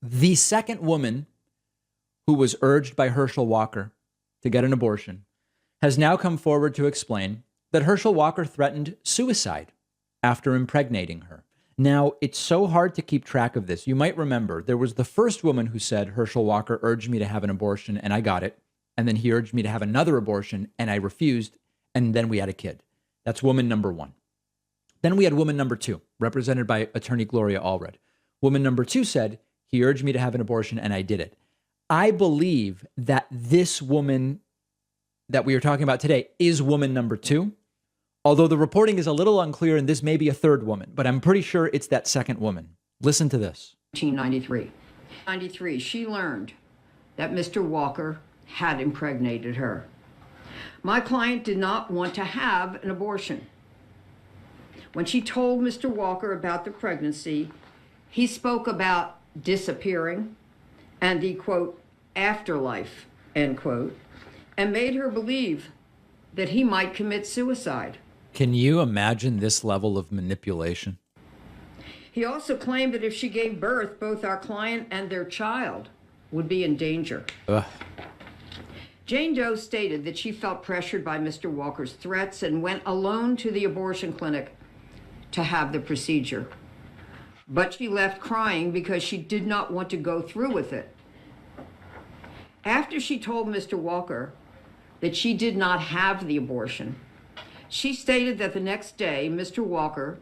The second woman who was urged by Herschel Walker to get an abortion has now come forward to explain that Herschel Walker threatened suicide after impregnating her. Now, it's so hard to keep track of this. You might remember there was the first woman who said Herschel Walker urged me to have an abortion and I got it. And then he urged me to have another abortion and I refused. And then we had a kid. That's woman number one. Then we had woman number two, represented by attorney Gloria Allred. Woman number two said, he urged me to have an abortion and I did it. I believe that this woman that we are talking about today is woman number two, although the reporting is a little unclear and this may be a third woman, but I'm pretty sure it's that second woman. Listen to this. 1993, she learned that Mr. Walker had impregnated her. My client did not want to have an abortion. When she told Mr. Walker about the pregnancy, he spoke about disappearing and the, quote, afterlife, end quote, and made her believe that he might commit suicide. Can you imagine this level of manipulation? He also claimed that if she gave birth, both our client and their child would be in danger. Ugh. Jane Doe stated that she felt pressured by Mr. Walker's threats and went alone to the abortion clinic to have the procedure. But she left crying because she did not want to go through with it. After she told Mr. Walker that she did not have the abortion, she stated that the next day, Mr. Walker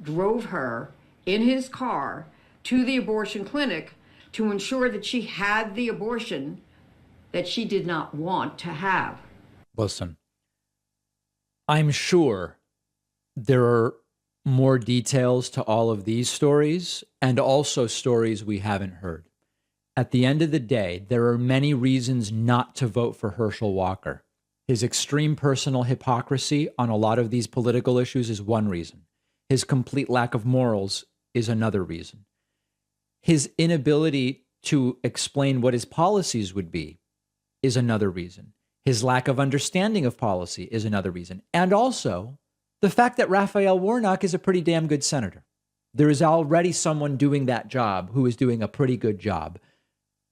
drove her in his car to the abortion clinic to ensure that she had the abortion that she did not want to have. Listen, I'm sure there are more details to all of these stories and also stories we haven't heard. At the end of the day, there are many reasons not to vote for Herschel Walker. His extreme personal hypocrisy on a lot of these political issues is one reason. His complete lack of morals is another reason. His inability to explain what his policies would be is another reason. His lack of understanding of policy is another reason. And also, the fact that Raphael Warnock is a pretty damn good senator. There is already someone doing that job who is doing a pretty good job.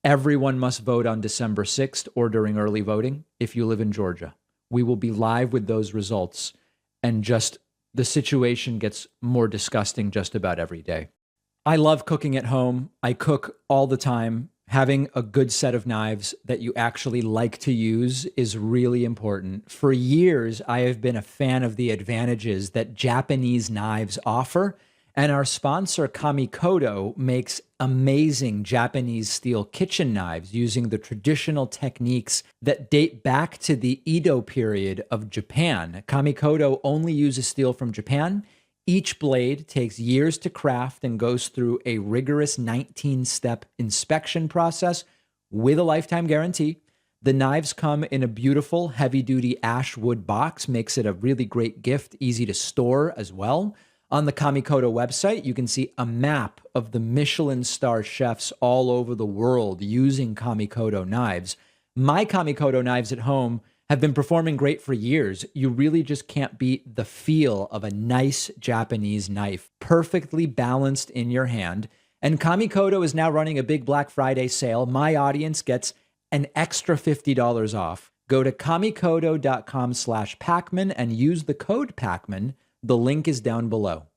Everyone must vote on December 6th or during early voting if you live in Georgia. We will be live with those results, and just the situation gets more disgusting just about every day. I love cooking at home. I cook all the time. Having a good set of knives that you actually like to use is really important. For years, I have been a fan of the advantages that Japanese knives offer, and our sponsor, Kamikoto, makes amazing Japanese steel kitchen knives using the traditional techniques that date back to the Edo period of Japan. Kamikoto only uses steel from Japan. Each blade takes years to craft and goes through a rigorous 19-step inspection process with a lifetime guarantee. The knives come in a beautiful heavy-duty ash wood box, makes it a really great gift, easy to store as well. On the Kamikoto website, you can see a map of the Michelin star chefs all over the world using Kamikoto knives. My Kamikoto knives at home have been performing great for years. You really just can't beat the feel of a nice Japanese knife, perfectly balanced in your hand. And Kamikoto is now running a big Black Friday sale. My audience gets an extra $50 off. Go to kamikoto.com/Pacman and use the code Pacman. The link is down below.